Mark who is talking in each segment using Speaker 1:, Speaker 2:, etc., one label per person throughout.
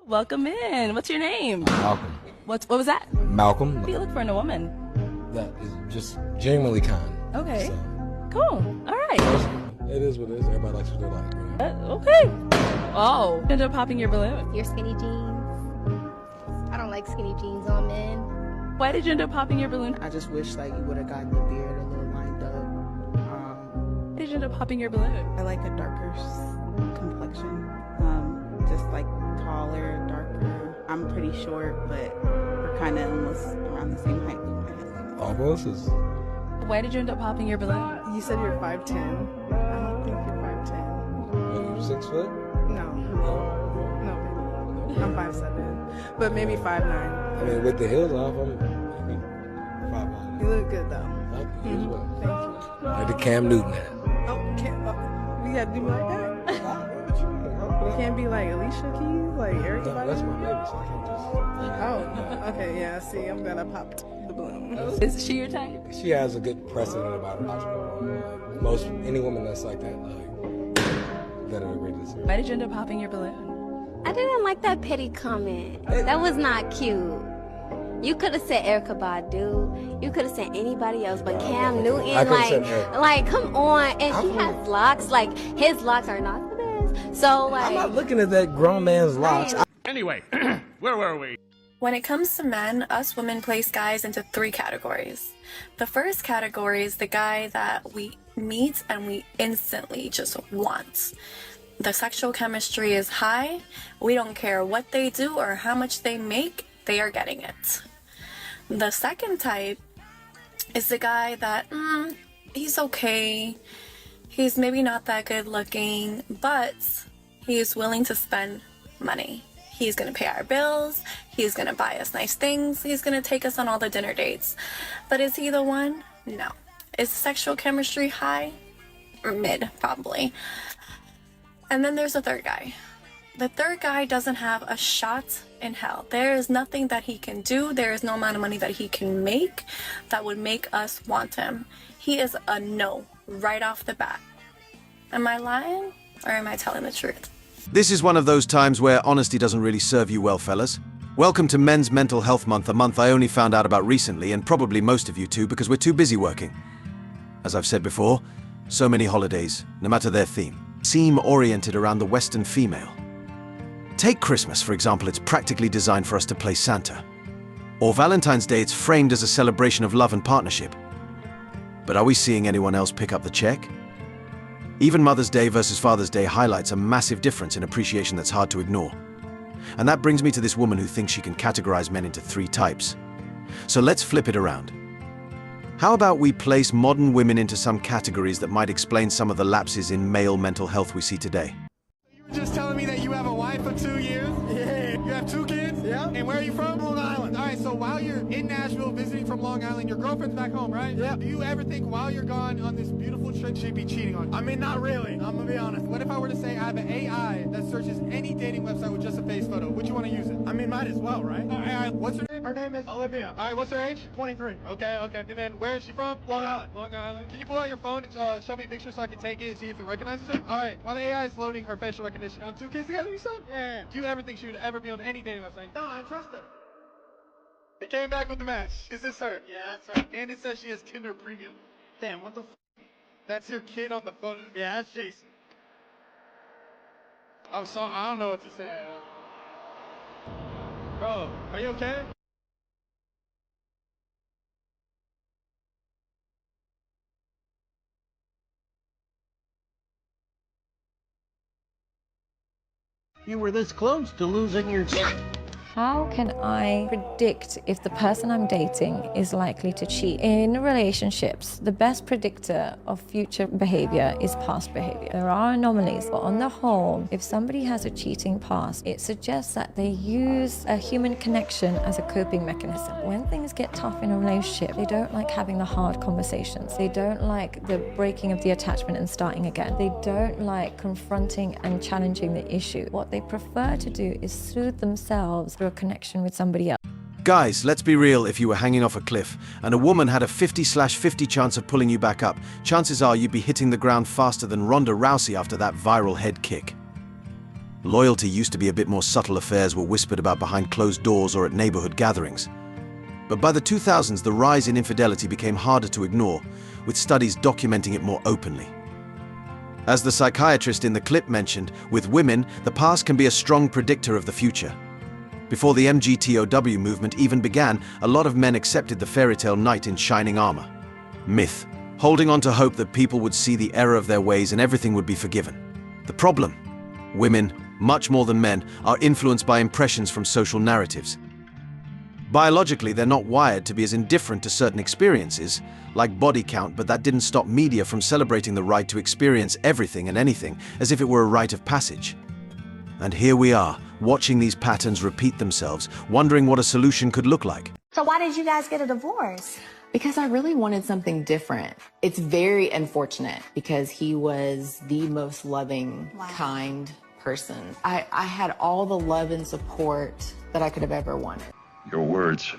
Speaker 1: Welcome in. What's your name?
Speaker 2: Malcolm.
Speaker 1: What was that?
Speaker 2: Malcolm.
Speaker 1: What do you look for in a woman?
Speaker 2: That is just genuinely kind.
Speaker 1: Okay.
Speaker 2: So,
Speaker 1: Cool. All right.
Speaker 2: it is what it is. Everybody likes what they like. You know?
Speaker 1: Okay. Oh, you end up popping your balloon.
Speaker 3: Your skinny jeans. I don't like skinny jeans on men.
Speaker 1: Why did you end up popping your balloon?
Speaker 4: I just wish like you would have gotten the beard a little lined up.
Speaker 1: Why did you end up popping your balloon?
Speaker 4: I like a darker complexion. Just like taller, darker. I'm pretty short, but we're kind of almost around the same height.
Speaker 2: Almost is.
Speaker 1: Why did you end up popping your balloon?
Speaker 4: You said you're 5'10". I don't think you're 5'10".
Speaker 2: What, you 6 foot?
Speaker 4: No. No, baby. I'm 5'7", but maybe 5'9".
Speaker 2: I mean, with the heels off, I'm maybe 5'9".
Speaker 4: You look good though.
Speaker 2: Thank you. As well.
Speaker 4: Thank you.
Speaker 2: Like the Cam Newton hat.
Speaker 4: We gotta do me like that. You can't be like Alicia Keys, like Erica.
Speaker 2: No, that's my baby, so I can't just.
Speaker 4: Oh, okay, yeah. See, I'm glad I popped the balloon.
Speaker 1: Is she your type?
Speaker 2: She has a good precedent about her. Most any woman that's like that, that are ready to see.
Speaker 1: Why did you end up popping your balloon?
Speaker 3: I didn't like that petty comment. That was not cute. You could have said Erykah Badu. You could have said anybody else, but Cam Newton,
Speaker 2: I could've said Erykah.
Speaker 3: like, come on. And he has locks. Like, his locks are not the best. So, like,
Speaker 2: I'm not looking at that grown man's locks.
Speaker 5: Anyway, where were we?
Speaker 6: When it comes to men, us women place guys into 3 categories. The first category is the guy that we meet and we instantly just want. The sexual chemistry is high. We don't care what they do or how much they make, they are getting it. The second type is the guy that, he's okay. He's maybe not that good looking, but he's willing to spend money. He's gonna pay our bills, he's gonna buy us nice things, he's gonna take us on all the dinner dates. But is he the one? No. Is the sexual chemistry high? Or mid, probably. And then there's the third guy. The third guy doesn't have a shot in hell. There is nothing that he can do, there is no amount of money that he can make that would make us want him. He is a no, right off the bat. Am I lying, or am I telling the truth?
Speaker 7: This is one of those times where honesty doesn't really serve you well, fellas. Welcome to Men's Mental Health Month, a month I only found out about recently, and probably most of you too, because we're too busy working. As I've said before, so many holidays, no matter their theme, seem oriented around the Western female. Take Christmas, for example, it's practically designed for us to play Santa. Or Valentine's Day, it's framed as a celebration of love and partnership. But are we seeing anyone else pick up the check? Even Mother's Day versus Father's Day highlights a massive difference in appreciation that's hard to ignore. And that brings me to this woman who thinks she can categorize men into 3 types. So let's flip it around. How about we place modern women into some categories that might explain some of the lapses in male mental health we see today?
Speaker 5: You were just telling me that you have a wife of 2 years? Yeah. You have 2 kids? Yeah. And where are you from? Long Island. All right, so while you're in Nashville visiting from Long Island, your girlfriend's back home, right? Yeah. Do you ever think while you're gone on this beautiful trip she'd be cheating on you? I mean, not really. I'm gonna be honest. What if I were to say I have an AI that searches any dating website with just a face photo? Would you want to use it? I mean, might as well, right? All right. What's her name? Her name is Olivia. All right, what's her age? 23. Okay. And then where is she from? Long Island. Long Island. Can you pull out your phone and show me a picture so I can take it and see if it recognizes her? All right. While the AI is loading her facial recognition, 2 kids together, you said? Yeah. Do you ever think she would ever be on any dating website? No, I trust her. They came back with the match. Is this her? Yeah, that's her. And it says she has Tinder Premium. Damn, what the f? That's your kid on the phone? Yeah, that's Jason. I'm sorry, I don't know what to say. Bro, are you okay?
Speaker 8: You were this close to losing your...
Speaker 9: How can I predict if the person I'm dating is likely to cheat? In relationships, the best predictor of future behavior is past behavior. There are anomalies, but on the whole, if somebody has a cheating past, it suggests that they use a human connection as a coping mechanism. When things get tough in a relationship, they don't like having the hard conversations. They don't like the breaking of the attachment and starting again. They don't like confronting and challenging the issue. What they prefer to do is soothe themselves through a connection with somebody else.
Speaker 7: Guys, let's be real, if you were hanging off a cliff and a woman had a 50/50 chance of pulling you back up, chances are you'd be hitting the ground faster than Ronda Rousey after that viral head kick. Loyalty used to be a bit more subtle. Affairs were whispered about behind closed doors or at neighborhood gatherings. But by the 2000s, the rise in infidelity became harder to ignore, with studies documenting it more openly. As the psychiatrist in the clip mentioned, with women, the past can be a strong predictor of the future. Before the MGTOW movement even began, a lot of men accepted the fairy tale knight in shining armor. Myth. Holding on to hope that people would see the error of their ways and everything would be forgiven. The problem? Women, much more than men, are influenced by impressions from social narratives. Biologically, they're not wired to be as indifferent to certain experiences, like body count, but that didn't stop media from celebrating the right to experience everything and anything as if it were a rite of passage. And here we are, watching these patterns repeat themselves, wondering what a solution could look like.
Speaker 10: So why did you guys get a divorce?
Speaker 11: Because I really wanted something different. It's very unfortunate because he was the most loving, kind person. I had all the love and support that I could have ever wanted.
Speaker 12: Your words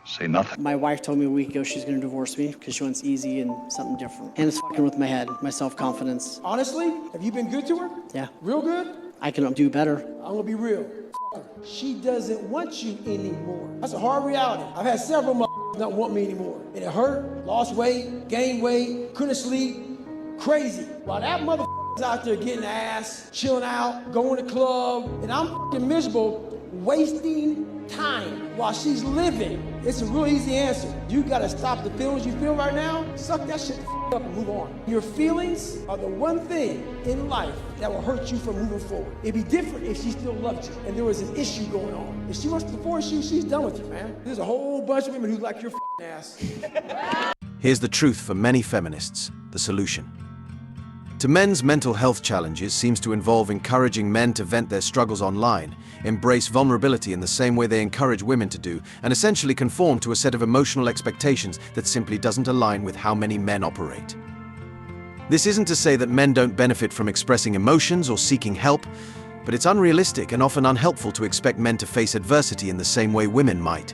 Speaker 12: say nothing.
Speaker 13: My wife told me a week ago she's going to divorce me because she wants easy and something different. And it's fucking with my head, my self-confidence.
Speaker 8: Honestly, have you been good to her?
Speaker 13: Yeah.
Speaker 8: Real good?
Speaker 13: I can do better.
Speaker 8: I'm gonna be real. F her. She doesn't want you anymore. That's a hard reality. I've had several not want me anymore. And it hurt, lost weight, gained weight, couldn't sleep, crazy. While that motherfucker's out there getting ass, chilling out, going to the club, and I'm fucking miserable, wasting time while she's living. It's a real easy answer. You gotta stop the feelings you feel right now, suck that shit the up and move on. Your feelings are the one thing in life that will hurt you from moving forward. It'd be different if she still loved you and there was an issue going on. If she wants to divorce you, she's done with you, man. There's a whole bunch of women who like your ass.
Speaker 7: Here's the truth for many feminists, the solution. To men's mental health challenges seems to involve encouraging men to vent their struggles online, embrace vulnerability in the same way they encourage women to do, and essentially conform to a set of emotional expectations that simply doesn't align with how many men operate. This isn't to say that men don't benefit from expressing emotions or seeking help, but it's unrealistic and often unhelpful to expect men to face adversity in the same way women might.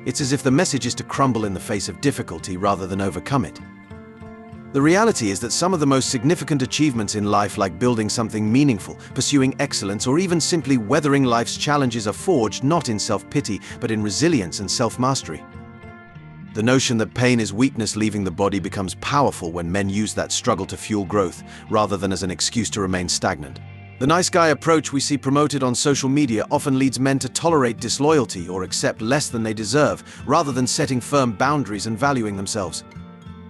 Speaker 7: It's as if the message is to crumble in the face of difficulty rather than overcome it. The reality is that some of the most significant achievements in life, like building something meaningful, pursuing excellence, or even simply weathering life's challenges, are forged not in self-pity, but in resilience and self-mastery. The notion that pain is weakness leaving the body becomes powerful when men use that struggle to fuel growth, rather than as an excuse to remain stagnant. The nice guy approach we see promoted on social media often leads men to tolerate disloyalty or accept less than they deserve, rather than setting firm boundaries and valuing themselves.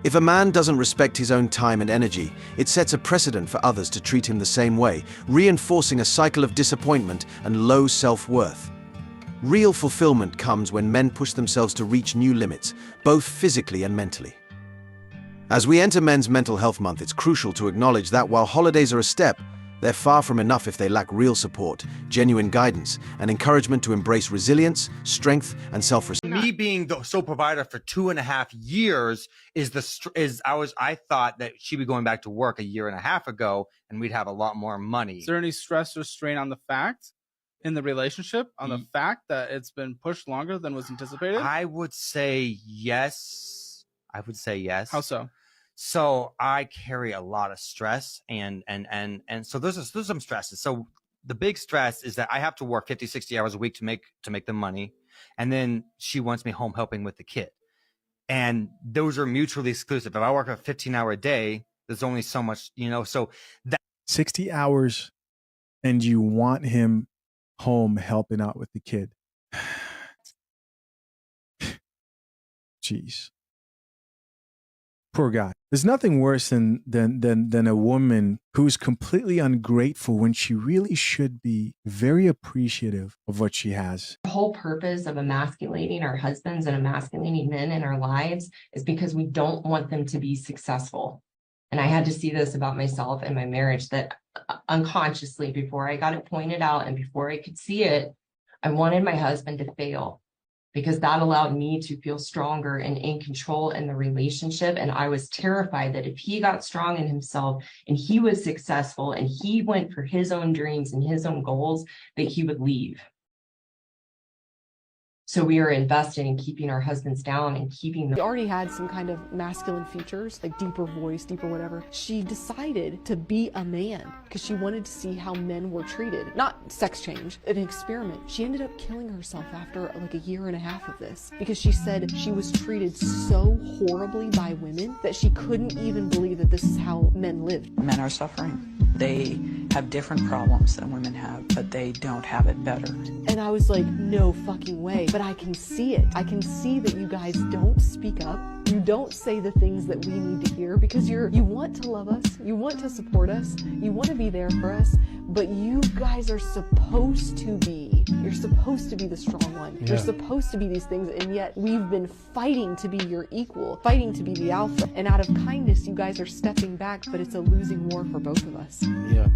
Speaker 7: If a man doesn't respect his own time and energy, it sets a precedent for others to treat him the same way, reinforcing a cycle of disappointment and low self-worth. Real fulfillment comes when men push themselves to reach new limits, both physically and mentally. As we enter Men's Mental Health Month, it's crucial to acknowledge that while holidays are a step, they're far from enough if they lack real support, genuine guidance, and encouragement to embrace resilience, strength, and self-respect.
Speaker 14: Me being the sole provider for 2.5 years I thought that she'd be going back to work 1.5 years ago, and we'd have a lot more money.
Speaker 15: Is there any stress or strain on the fact in the relationship, on the fact that it's been pushed longer than was anticipated?
Speaker 14: I would say yes.
Speaker 15: How so?
Speaker 14: So I carry a lot of stress and so there's some stresses. So the big stress is that I have to work 50, 60 hours a week to make the money. And then she wants me home helping with the kid. And those are mutually exclusive. If I work a 15-hour day, there's only so much, so that
Speaker 16: 60 hours and you want him home helping out with the kid. Jeez. Poor guy. There's nothing worse than a woman who's completely ungrateful when she really should be very appreciative of what she has.
Speaker 17: The whole purpose of emasculating our husbands and emasculating men in our lives is because we don't want them to be successful. And I had to see this about myself and my marriage, that unconsciously, before I got it pointed out and before I could see it, I wanted my husband to fail, because that allowed me to feel stronger and in control in the relationship. And I was terrified that if he got strong in himself and he was successful and he went for his own dreams and his own goals, that he would leave. So we are invested in keeping our husbands down and keeping them.
Speaker 18: She already had some kind of masculine features, like deeper voice, deeper whatever. She decided to be a man because she wanted to see how men were treated. Not sex change, an experiment. She ended up killing herself after like a year and a half of this because she said she was treated so horribly by women that she couldn't even believe that this is how men lived.
Speaker 19: Men are suffering. They have different problems than women have, but they don't have it better.
Speaker 18: And I was like, no fucking way. But I can see it. I can see that you guys don't speak up. You don't say the things that we need to hear because you want to love us. You want to support us. You want to be there for us. But you guys are supposed to be. You're supposed to be the strong one. Yeah. You're supposed to be these things. And yet we've been fighting to be your equal, fighting to be the alpha. And out of kindness, you guys are stepping back, but it's a losing war for both of us.
Speaker 16: Yeah.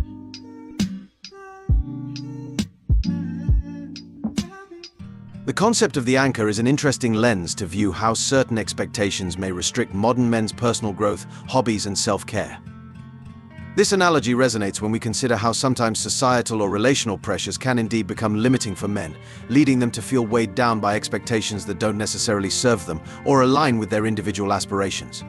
Speaker 7: The concept of the anchor is an interesting lens to view how certain expectations may restrict modern men's personal growth, hobbies, and self-care. This analogy resonates when we consider how sometimes societal or relational pressures can indeed become limiting for men, leading them to feel weighed down by expectations that don't necessarily serve them or align with their individual aspirations.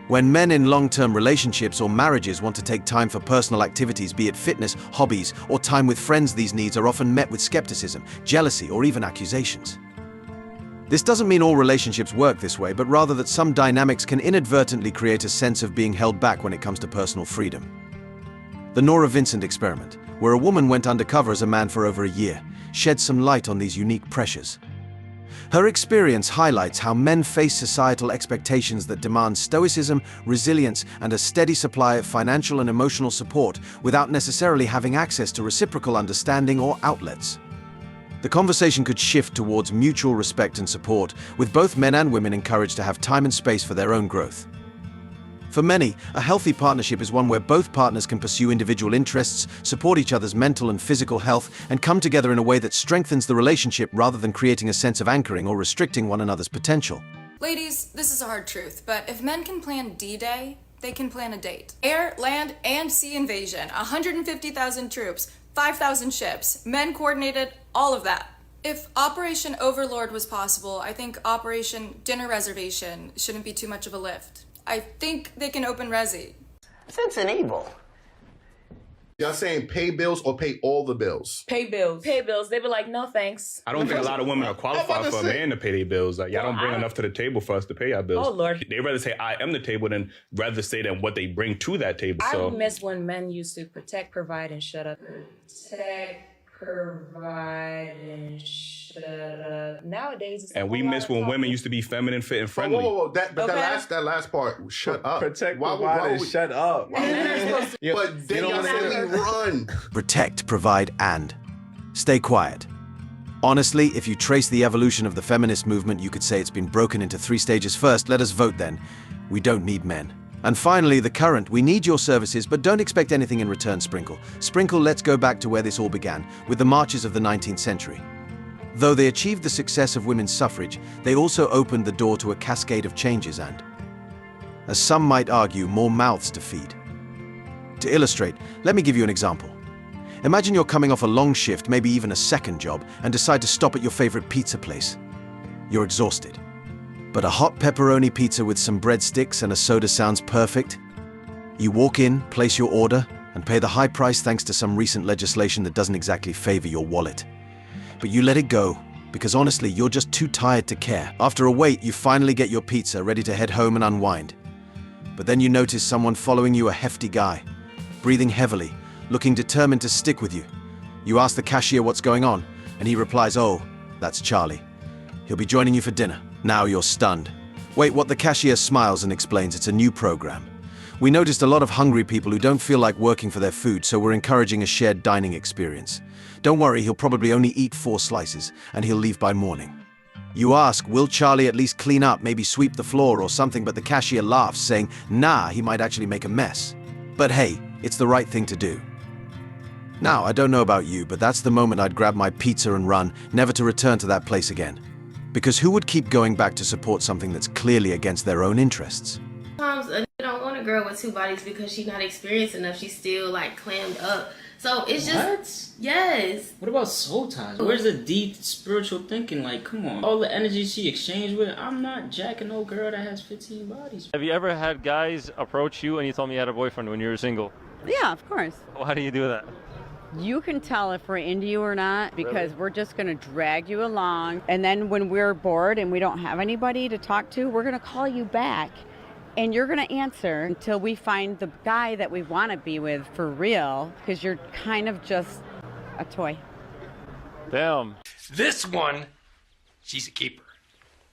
Speaker 7: When men in long-term relationships or marriages want to take time for personal activities, be it fitness, hobbies, or time with friends, these needs are often met with skepticism, jealousy, or even accusations. This doesn't mean all relationships work this way, but rather that some dynamics can inadvertently create a sense of being held back when it comes to personal freedom. The Nora Vincent experiment, where a woman went undercover as a man for over a year, shed some light on these unique pressures. Her experience highlights how men face societal expectations that demand stoicism, resilience, and a steady supply of financial and emotional support without necessarily having access to reciprocal understanding or outlets. The conversation could shift towards mutual respect and support, with both men and women encouraged to have time and space for their own growth. For many, a healthy partnership is one where both partners can pursue individual interests, support each other's mental and physical health, and come together in a way that strengthens the relationship rather than creating a sense of anchoring or restricting one another's potential.
Speaker 20: Ladies, this is a hard truth, but if men can plan D-Day, they can plan a date. Air, land, and sea invasion, 150,000 troops, 5,000 ships, men coordinated, all of that. If Operation Overlord was possible, I think Operation Dinner Reservation shouldn't be too much of a lift. I think they can open Resi.
Speaker 21: Sense and evil.
Speaker 22: Y'all saying pay bills or pay all the bills?
Speaker 23: Pay bills. Pay bills. They be like, no thanks.
Speaker 24: I don't think a lot of women are qualified for a man to pay their bills. Like, y'all don't bring enough to the table for us to pay our bills.
Speaker 23: Oh, Lord.
Speaker 24: They rather say I am the table than rather say than what they bring to that table.
Speaker 23: I
Speaker 24: So
Speaker 23: miss when men used to protect, provide, and shut up. Protect, provide, and shut up. Nowadays, it's
Speaker 24: and we miss when women used to be feminine, fit, and friendly.
Speaker 22: Whoa. That last part, shut up.
Speaker 24: Protect,
Speaker 22: provide, and
Speaker 24: shut up.
Speaker 22: But then y'all say we run.
Speaker 7: Protect, provide, and stay quiet. Honestly, if you trace the evolution of the feminist movement, you could say it's been broken into 3 stages. First, let us vote then. We don't need men. And finally, the current, we need your services, but don't expect anything in return, Sprinkle. Sprinkle, let's go back to where this all began, with the marches of the 19th century. Though they achieved the success of women's suffrage, they also opened the door to a cascade of changes and, as some might argue, more mouths to feed. To illustrate, let me give you an example. Imagine you're coming off a long shift, maybe even a second job, and decide to stop at your favorite pizza place. You're exhausted. But a hot pepperoni pizza with some breadsticks and a soda sounds perfect. You walk in, place your order, and pay the high price thanks to some recent legislation that doesn't exactly favor your wallet. But you let it go, because honestly, you're just too tired to care. After a wait, you finally get your pizza, ready to head home and unwind. But then you notice someone following you, a hefty guy, breathing heavily, looking determined to stick with you. You ask the cashier what's going on, and he replies, "Oh, that's Charlie. He'll be joining you for dinner." Now you're stunned. Wait, what? The cashier smiles and explains it's a new program. We noticed a lot of hungry people who don't feel like working for their food, so we're encouraging a shared dining experience. Don't worry, he'll probably only eat 4 slices, and he'll leave by morning. You ask, will Charlie at least clean up, maybe sweep the floor or something, but the cashier laughs, saying, nah, he might actually make a mess. But hey, it's the right thing to do. Now, I don't know about you, but that's the moment I'd grab my pizza and run, never to return to that place again. Because who would keep going back to support something that's clearly against their own interests?
Speaker 25: Sometimes a nigga don't want a girl with 2 bodies because she's not experienced enough. She's still like clammed up
Speaker 1: So it's just, yes.
Speaker 3: What about soul ties? Where's the deep spiritual thinking? Like, come on. All the energy she exchanged with, I'm not jacking no girl that has 15 bodies.
Speaker 4: Have you ever had guys approach you and you told me you had a boyfriend when you were single?
Speaker 21: Yeah, of course.
Speaker 4: Well, how do you do that?
Speaker 21: You can tell if we're into you or not because we're just going to drag you along. And then when we're bored and we don't have anybody to talk to, we're going to call you back. And you're going to answer until we find the guy that we want to be with for real because you're kind of just a toy.
Speaker 4: Damn.
Speaker 25: This one, she's a keeper.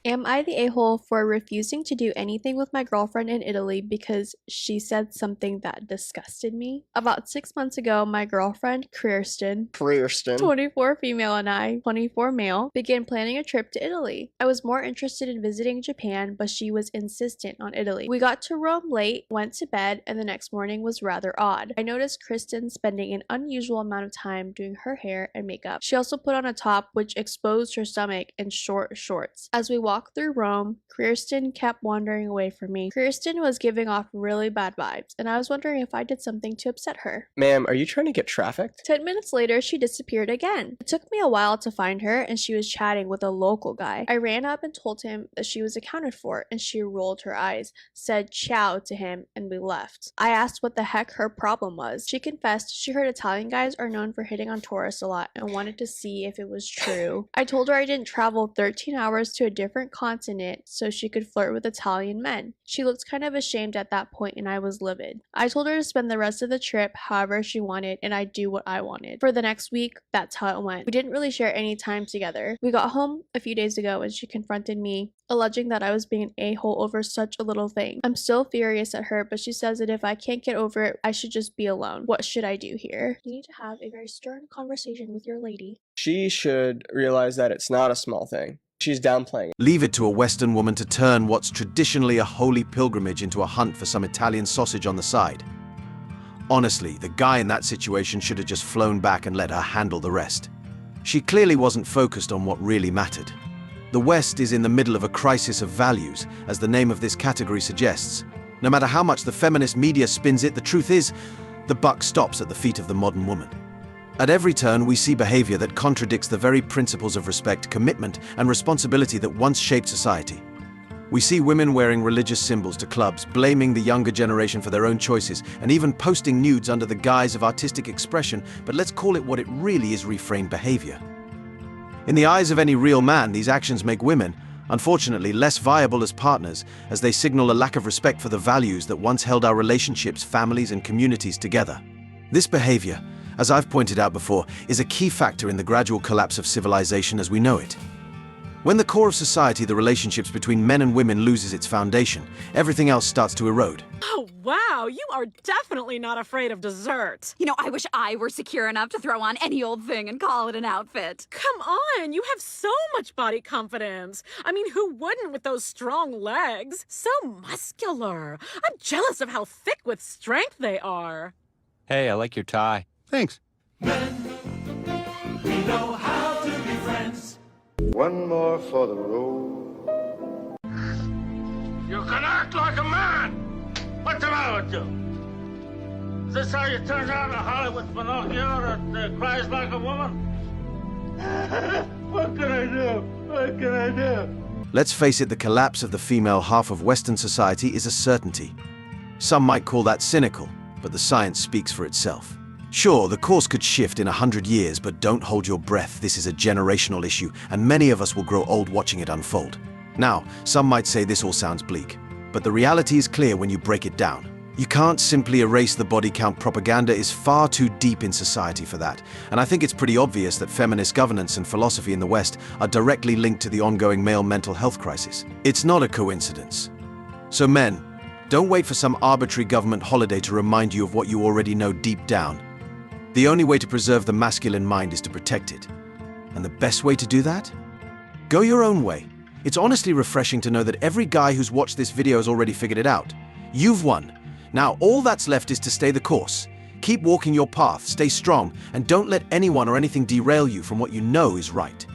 Speaker 26: Am I the a-hole for refusing to do anything with my girlfriend in Italy because she said something that disgusted me? About 6 months ago, my girlfriend, Kirsten, 24 female, and I, 24 male, began planning a trip to Italy. I was more interested in visiting Japan, but she was insistent on Italy. We got to Rome late, went to bed, and the next morning was rather odd. I noticed Kirsten spending an unusual amount of time doing her hair and makeup. She also put on a top which exposed her stomach and short shorts. As we walked through Rome, Kirsten kept wandering away from me. Kirsten was giving off really bad vibes, and I was wondering if I did something to upset her.
Speaker 27: Ma'am, are you trying to get trafficked?
Speaker 26: 10 minutes later, she disappeared again. It took me a while to find her, and she was chatting with a local guy. I ran up and told him that she was accounted for, and she rolled her eyes, said ciao to him, and we left. I asked what the heck her problem was. She confessed she heard Italian guys are known for hitting on tourists a lot and wanted to see if it was true. I told her I didn't travel 13 hours to a different continent so she could flirt with Italian men. She looked kind of ashamed at that point and I was livid. I told her to spend the rest of the trip however she wanted and I'd do what I wanted. For the next week, that's how it went. We didn't really share any time together. We got home a few days ago and she confronted me, alleging that I was being an a-hole over such a little thing. I'm still furious at her, but she says that if I can't get over it, I should just be alone. What should I do here? You need to have a very stern conversation with your lady.
Speaker 27: She should realize that it's not a small thing. She's downplaying it.
Speaker 7: Leave it to a Western woman to turn what's traditionally a holy pilgrimage into a hunt for some Italian sausage on the side. Honestly, the guy in that situation should have just flown back and let her handle the rest. She clearly wasn't focused on what really mattered. The West is in the middle of a crisis of values, as the name of this category suggests. No matter how much the feminist media spins it, the truth is, the buck stops at the feet of the modern woman. At every turn, we see behavior that contradicts the very principles of respect, commitment, and responsibility that once shaped society. We see women wearing religious symbols to clubs, blaming the younger generation for their own choices, and even posting nudes under the guise of artistic expression, but let's call it what it really is: reframed behavior. In the eyes of any real man, these actions make women, unfortunately, less viable as partners, as they signal a lack of respect for the values that once held our relationships, families, and communities together. This behavior, as I've pointed out before, is a key factor in the gradual collapse of civilization as we know it. When the core of society, the relationships between men and women, loses its foundation, everything else starts to erode.
Speaker 28: Oh, wow, you are definitely not afraid of dessert.
Speaker 29: You know, I wish I were secure enough to throw on any old thing and call it an outfit.
Speaker 28: Come on, you have so much body confidence. I mean, who wouldn't with those strong legs? So muscular. I'm jealous of how thick with strength they are.
Speaker 4: Hey, I like your tie.
Speaker 24: Thanks.
Speaker 30: We know how to be friends. One more for the road. You can act like a man. What's the matter with you? Is this how you turn out a Hollywood Pinocchio that cries like a woman? What can I do? What can I do?
Speaker 7: Let's face it, the collapse of the female half of Western society is a certainty. Some might call that cynical, but the science speaks for itself. Sure, the course could shift in 100 years, but don't hold your breath. This is a generational issue, and many of us will grow old watching it unfold. Now, some might say this all sounds bleak, but the reality is clear when you break it down. You can't simply erase the body count. Propaganda is far too deep in society for that, and I think it's pretty obvious that feminist governance and philosophy in the West are directly linked to the ongoing male mental health crisis. It's not a coincidence. So men, don't wait for some arbitrary government holiday to remind you of what you already know deep down. The only way to preserve the masculine mind is to protect it. And the best way to do that? Go your own way. It's honestly refreshing to know that every guy who's watched this video has already figured it out. You've won. Now all that's left is to stay the course. Keep walking your path, stay strong, and don't let anyone or anything derail you from what you know is right.